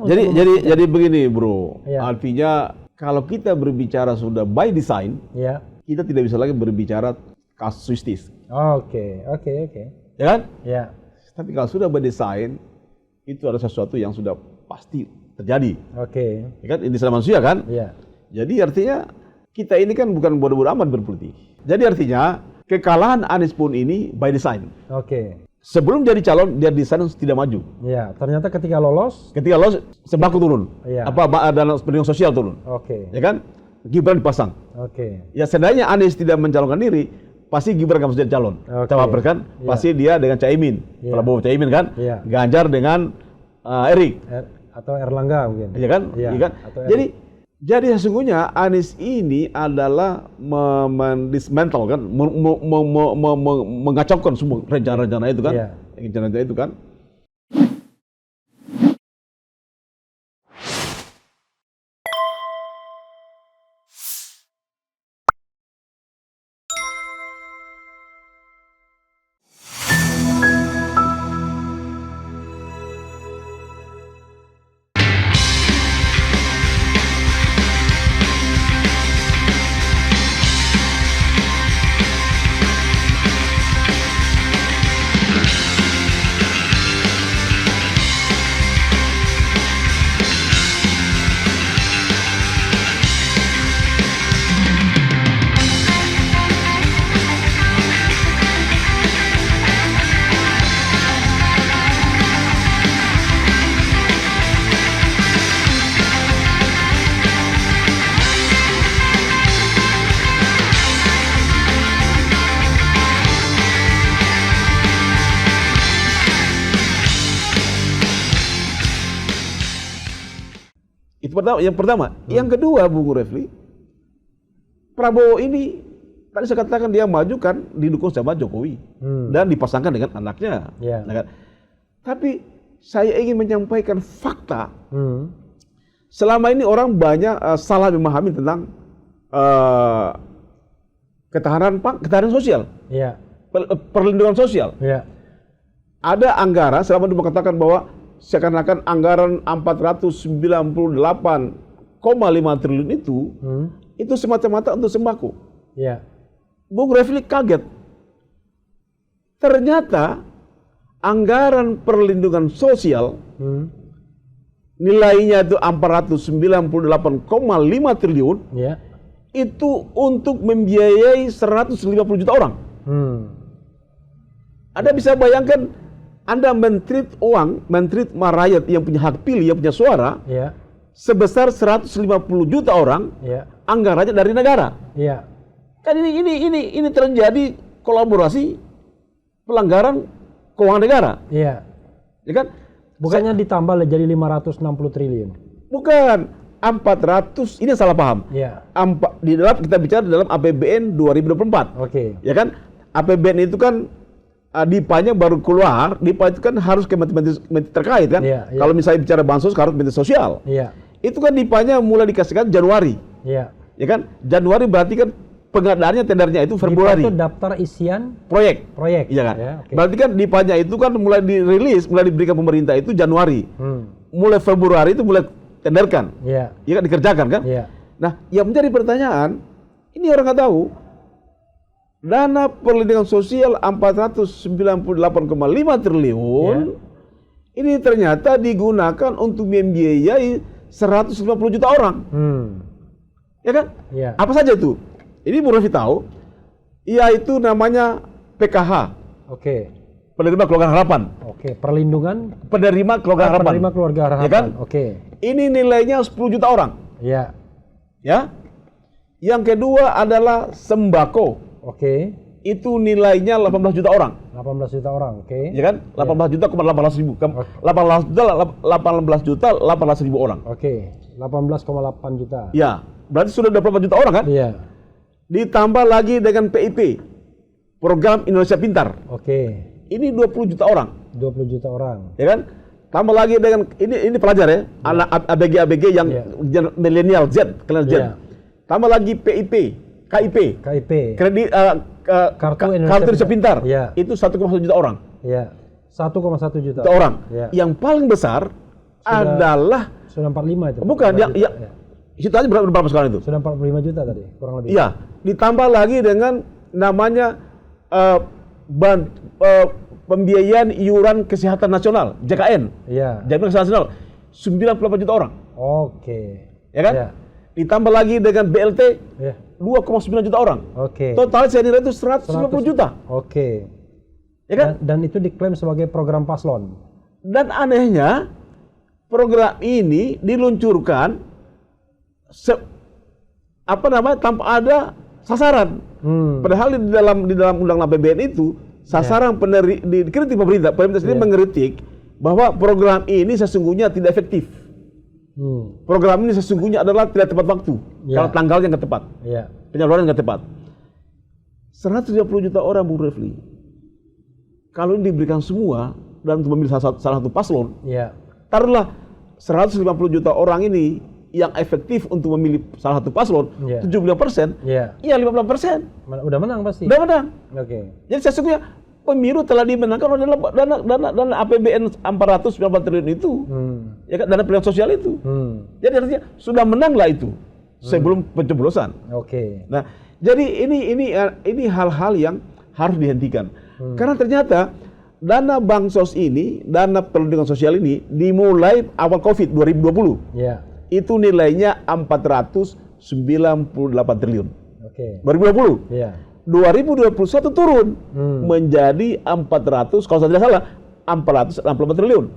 Jadi begini, Bro. Ya. Artinya kalau kita berbicara sudah by design, Ya. kita tidak bisa lagi berbicara kasuistis. Oke. Ya kan? Ya. Tapi kalau sudah by design, itu ada sesuatu yang sudah pasti terjadi. Oke. Ya kan? Ini sama manusia kan? Ya. Jadi artinya kita ini kan bukan bodoh-bodoh amat berpolitik. Jadi artinya kekalahan Anies pun ini by design. Oke. Sebelum jadi calon, dia desain tidak maju. Ya, ternyata ketika lolos. Ketika lolos, sembako turun. Iya. Dana perlindungan sosial turun. Oke. Ya kan? Gibran dipasang. Oke. Ya seandainya Anies tidak mencalonkan diri, pasti Gibran akan jadi calon. Oke. Cawapres kan? Iya. Pasti dia dengan Caimin. Iya. Prabowo Caimin kan? Iya. Ganjar dengan Erik. Atau Erlangga mungkin. Ya kan? Iya. Ya kan? Atau Erik. Jadi sesungguhnya Anies ini adalah mendismantle kan, mengacaukan semua rencana-rencana itu kan, Iya. rencana-rencana itu kan. Itu yang pertama. Yang kedua, Bung Refli, Prabowo ini tadi saya katakan dia maju kan didukung sama Jokowi dan dipasangkan dengan anaknya. Ya. Nah, kan? Tapi saya ingin menyampaikan fakta. Selama ini orang banyak salah memahami tentang ketahanan sosial, Ya. perlindungan sosial. Ya. Ada anggaran, selama itu mengatakan bahwa seakan-akan anggaran 498,5 triliun itu semata-mata untuk sembako. Ya. Bung Refli kaget. Ternyata anggaran perlindungan sosial nilainya itu 498,5 triliun Ya. itu untuk membiayai 150 juta orang. Anda bisa bayangkan Anda men-treat rakyat yang punya hak pilih, yang punya suara, Ya. sebesar 150 juta orang, Ya. anggarannya dari negara. Ya. Kan ini terjadi kolaborasi pelanggaran keuangan negara. Iya. Ya kan? Bukannya ditambah jadi 560 triliun. Bukan. 400, ini salah paham. Iya. Di dalam kita bicara dalam APBN 2024. Oke. Ya kan? APBN itu kan DIPA-nya baru keluar, DIPA itu kan harus ke menteri terkait kan? Iya, iya. Kalau misalnya bicara bansos harus menteri sosial. Iya. Itu kan DIPA-nya mulai dikasihkan Januari. Iya. Ya kan? Januari berarti kan pengadaannya tendernya itu Februari. DIPA itu daftar isian Proyek. proyek. Iya kan? Ya, oke. Berarti kan DIPA-nya itu kan mulai dirilis, mulai diberikan pemerintah itu Januari. Mulai Februari itu mulai tenderkan. Iya. Ya kan, dikerjakan kan? Iya. Nah, yang menjadi pertanyaan, ini orang nggak tahu. Dana perlindungan sosial 498,5 triliun ini ternyata digunakan untuk membiayai 150 juta orang. Ya kan? Iya. Apa saja itu? Ini Bu Raffi tahu, yaitu namanya PKH. Oke. Penerima Keluarga Harapan. Oke, perlindungan Penerima Keluarga Harapan. penerima keluarga harapan. Ya kan? Oke. Ini nilainya 10 juta orang. Iya. Ya. Yang kedua adalah sembako. Oke. Itu nilainya 18 juta orang. 18 juta orang, oke. Ya kan? 18 juta, 18 ribu. 18 juta, 18 ribu orang. Oke. 18,8 juta. Ya. Berarti sudah 28 juta orang kan? Iya. Ditambah lagi dengan PIP. Program Indonesia Pintar. Oke. Ini 20 juta orang. 20 juta orang. Ya kan? Tambah lagi dengan ini pelajar ya, anak ABG yang milenial Z, kalian Z. Iya. Tambah lagi KIP, KIP. kredit Kartu Indonesia Pintar. Iya. Itu 1,1 juta orang. Iya. 1,1 juta Orang. Iya. Yang paling besar adalah sudah 45 itu. bukan yang ya, itu aja berapa sekarang itu? Sudah 45 juta tadi, kurang lebih. Iya, ditambah lagi dengan namanya pembiayaan iuran kesehatan nasional, JKN. Iya. Jaminan kesehatan nasional 98 juta orang. Oke. Ya kan? Iya. Ditambah lagi dengan BLT Iya. 2,9 juta orang. Oke. Total saya nilai itu 150 juta. Oke. Ya kan? Dan itu diklaim sebagai program paslon. Dan anehnya program ini diluncurkan tanpa ada sasaran. Padahal di dalam undang APBN itu sasaran dikritik pemerintah sendiri mengkritik bahwa program ini sesungguhnya tidak efektif. Program ini sesungguhnya adalah tidak tepat waktu. Kalau tanggalnya nggak tepat, penyaluran nggak tepat. 130 juta orang, Bung Refli. Kalau ini diberikan semua dan untuk memilih salah satu paslon, taruhlah 150 juta orang ini yang efektif untuk memilih salah satu paslon, 75%, ya 50%. Udah menang pasti. Udah menang. Oke. Jadi sesungguhnya pemilu telah dimenangkan oleh dana APBN 490 triliun itu, ya kan, dana pilihan sosial itu. Jadi artinya sudah menanglah itu sebelum pencoblosan. Oke. Nah, jadi ini hal-hal yang harus dihentikan. Karena ternyata dana bansos ini, dana perlindungan sosial ini dimulai awal Covid 2020. Ya. Itu nilainya 498 triliun. Oke. 2020. Iya. 2021 turun menjadi 400, kalau saya tidak salah, 464 triliun.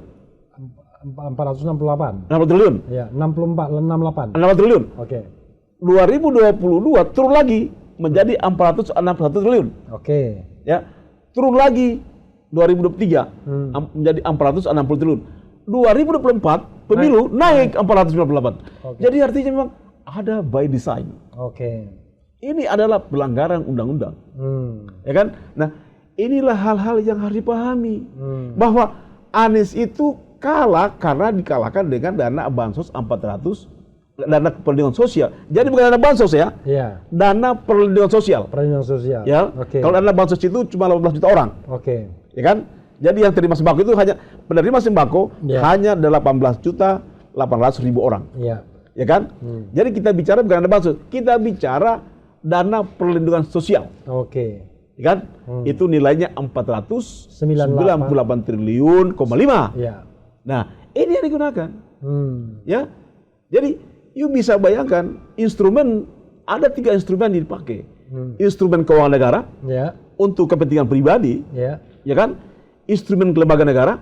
468. 60 triliun. Iya, 68. 60 triliun. Oke. 2022 turun lagi menjadi 461 triliun. Oke. Ya. Turun lagi 2023 menjadi 460 triliun. 2024 pemilu naik 498. Oke. Jadi artinya memang ada by design. Oke. Ini adalah pelanggaran undang-undang. Ya kan? Nah, inilah hal-hal yang harus dipahami. Bahwa Anies itu kalah karena dikalahkan dengan dana bansos 400, dana perlindungan sosial. Jadi bukan dana bansos ya. Iya. Dana perlindungan sosial. Perlindungan sosial. Ya. Oke. Kalau dana bansos itu cuma 18 juta orang. Oke. Ya kan? Jadi yang terima sembako itu hanya penerima sembako hanya 18.800.000 orang. Iya. Ya kan? Jadi kita bicara bukan dana bansos, kita bicara dana perlindungan sosial. Oke. Ya kan? Itu nilainya 498 triliun, 5. Iya. Nah, ini yang digunakan. Ya. Jadi, you bisa bayangkan instrumen, ada 3 instrumen yang dipakai. Instrumen keuangan negara untuk kepentingan pribadi, ya kan? Instrumen lembaga negara,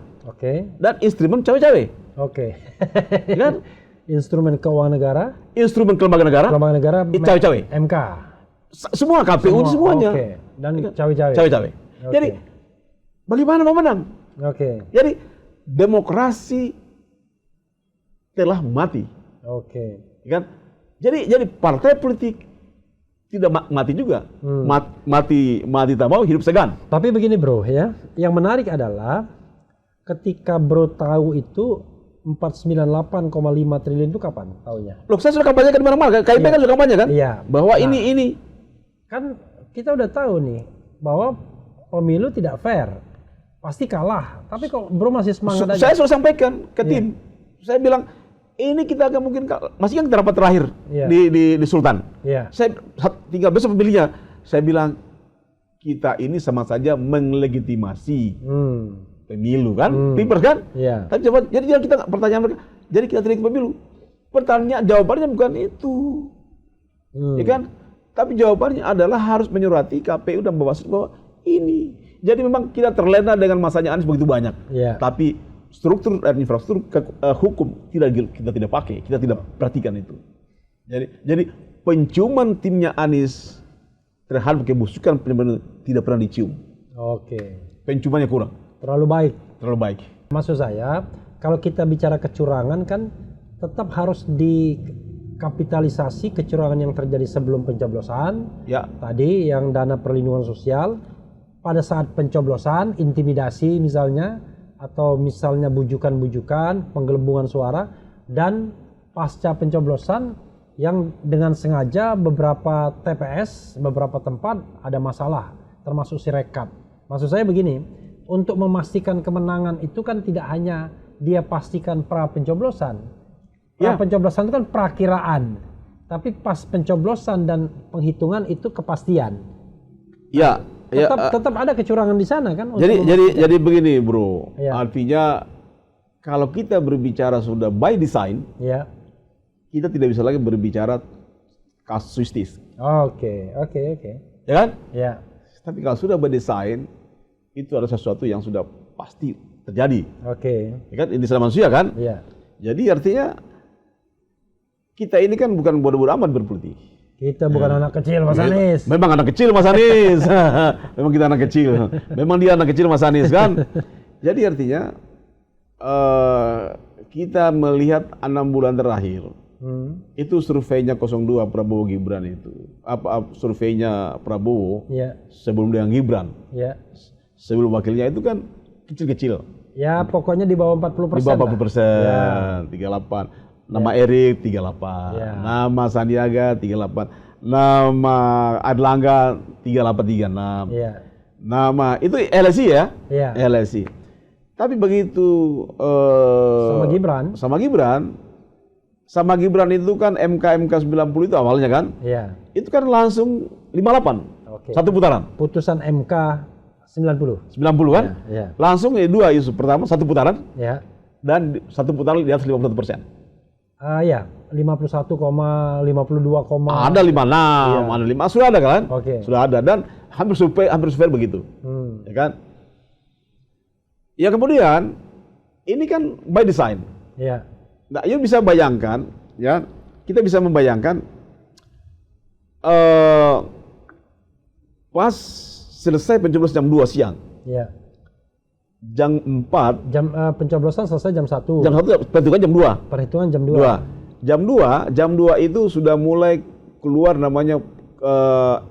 dan instrumen cawe-cawe. Oke. Ya kan? Instrumen keuangan negara, instrumen lembaga negara, cawe-cawe. MK. Semua KPU semuanya. Oke. Dan cawe-cawe. Cawe-cawe. Jadi bagaimana mau menang? Oke. Jadi demokrasi telah mati. Oke. Kan? Jadi partai politik tidak mati juga. Mati tak mau, hidup segan. Tapi begini bro ya, yang menarik adalah ketika bro tahu itu 498,5 triliun itu kapan tahunya? Loh, saya sudah kampanye di mana-mana. KIP kan sudah kampanye kan? Iya. Bahwa ini kan kita udah tahu nih bahwa pemilu tidak fair, pasti kalah. Tapi kok bro masih semangat aja? Saya sudah sampaikan ke tim. Saya bilang ini kita akan mungkin masih kan rapat terakhir di Sultan. Saya tinggal besok pemilihnya. Saya bilang kita ini sama saja melegitimasi pemilu kan, Pilpres kan? Tapi coba jadi kita pertanyaan mereka, jadi kita tidak pemilu. Pertanyaan jawabannya bukan itu. Ya kan? Tapi jawabannya adalah harus menyurati KPU dan Bawaslu bahwa ini. Jadi memang kita terlena dengan masanya Anies begitu banyak. Tapi struktur dan infrastruktur hukum kita tidak pakai, kita tidak perhatikan itu. Jadi penciuman timnya Anies terhadap kebusukan pemilu tidak pernah dicium. Oke. Penciumannya kurang. Terlalu baik. Terlalu baik. Maksud saya, kalau kita bicara kecurangan kan tetap harus dikapitalisasi kecurangan yang terjadi sebelum pencoblosan. Tadi yang dana perlindungan sosial, pada saat pencoblosan, intimidasi misalnya, atau misalnya bujukan-bujukan, penggelembungan suara, dan pasca pencoblosan yang dengan sengaja beberapa TPS, beberapa tempat ada masalah, termasuk Sirekap. Maksud saya begini, untuk memastikan kemenangan itu kan tidak hanya dia pastikan pra pencoblosan. Pra pencoblosan itu kan prakiraan, tapi pas pencoblosan dan penghitungan itu kepastian. Ya, tetap ada kecurangan di sana kan. Jadi begini bro, artinya kalau kita berbicara sudah by design, kita tidak bisa lagi berbicara kasuistis. Oke. Ya kan? Ya. Tapi kalau sudah by design, itu adalah sesuatu yang sudah pasti terjadi. Oke. Ya kan? Ini sama manusia kan? Iya. Jadi artinya kita ini kan bukan bodoh-bodoh amat berpolitik. Kita bukan anak kecil, Mas Anies. Memang anak kecil, Mas Anies. Memang kita anak kecil. Memang dia anak kecil, Mas Anies kan. Jadi artinya kita melihat 6 bulan terakhir. Itu surveinya 02 Prabowo Gibran itu. Surveinya Prabowo sebelum dengan Gibran. Sebelum wakilnya itu kan kecil-kecil. Ya, pokoknya di bawah 40%. Di bawah 40%, 38. Nama Erik 38, nama Sandiaga 38, nama Airlangga 3836, nama itu LSI ya, LSI. Tapi begitu sama Gibran itu kan MK 90 itu awalnya kan, itu kan langsung 58, satu putaran. Putusan MK 90 kan, langsung dua isu, pertama satu putaran, dan satu putaran di atas 51%. 51,52, ada 56, ada 5, sudah ada kan? Sudah ada dan hampir survei begitu, ya kan? Ya kemudian ini kan by design. Nah, you bisa bayangkan, ya, kita bisa membayangkan pas selesai pencoblosan jam 2 siang. Jam 4 pencoblosan selesai jam 1. Jam 1 perhitungan jam 2. Perhitungan jam 2. Jam 2 itu sudah mulai keluar namanya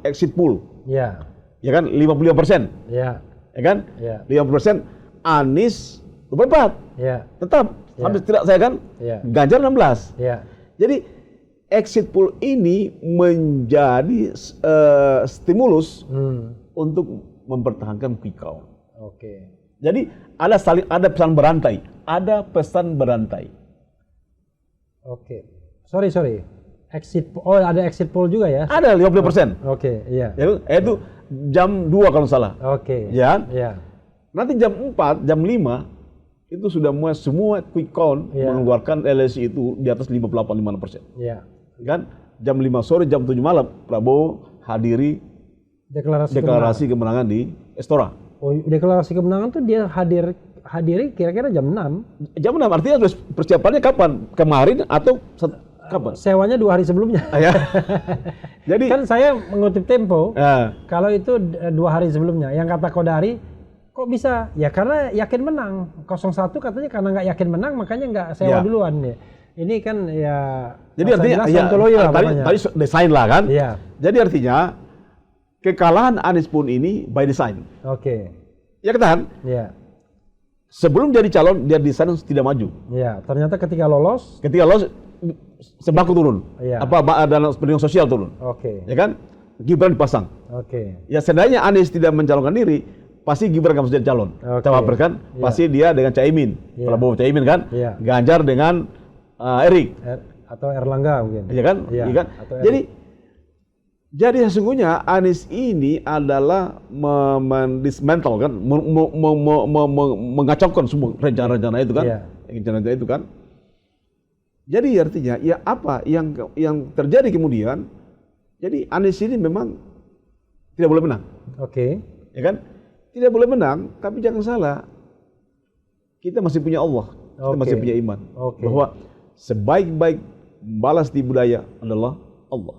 exit poll. Ya kan 55%. Ya kan? 50% Anies 24. Tetap hampir tidak saya kan? Ganjar 16. Jadi exit poll ini menjadi stimulus untuk mempertahankan quick count. Jadi ada pesan berantai, Sorry. Ada exit poll juga ya? Ada 50%. Itu jam 2 kalau salah. Ya. Nanti jam 4, jam 5 itu sudah semua quick count mengeluarkan LSI itu di atas 58,5%. Kan? Jam 5 sore, jam 7 malam Prabowo hadiri deklarasi kemenangan di Istora. Deklarasi kemenangan tuh dia hadiri kira-kira jam 6. Jam 6 artinya persiapannya kapan? Kemarin atau kapan? Sewanya 2 hari sebelumnya. Jadi kan saya mengutip Tempo, kalau itu 2 hari sebelumnya. Yang kata Kodari, kok bisa? Ya karena yakin menang. 01 katanya karena nggak yakin menang makanya nggak sewa duluan ya. Ini kan ya. Jadi artinya tadi desain lah kan. Jadi artinya kekalahan Anies pun ini by design. Ya kan? Sebelum jadi calon dia desain tidak maju. Ternyata ketika lolos sembako turun. Dana perlindungan sosial turun. Ya kan? Gibran dipasang. Ya seandainya Anies tidak mencalonkan diri, pasti Gibran akan menjadi calon. Cawapres kan? Pasti dia dengan Caimin. Prabowo Caimin kan? Ganjar dengan Erik atau Airlangga mungkin. Ya kan? Jadi sesungguhnya Anies ini adalah mendismantle kan, mengacaukan semua rencana-rencana itu kan, rencana itu kan. Jadi artinya ya apa yang terjadi kemudian? Jadi Anies ini memang tidak boleh menang. Ya kan? Tidak boleh menang, tapi jangan salah. Kita masih punya Allah, kita masih punya iman bahwa sebaik-baik balas di budaya adalah Allah.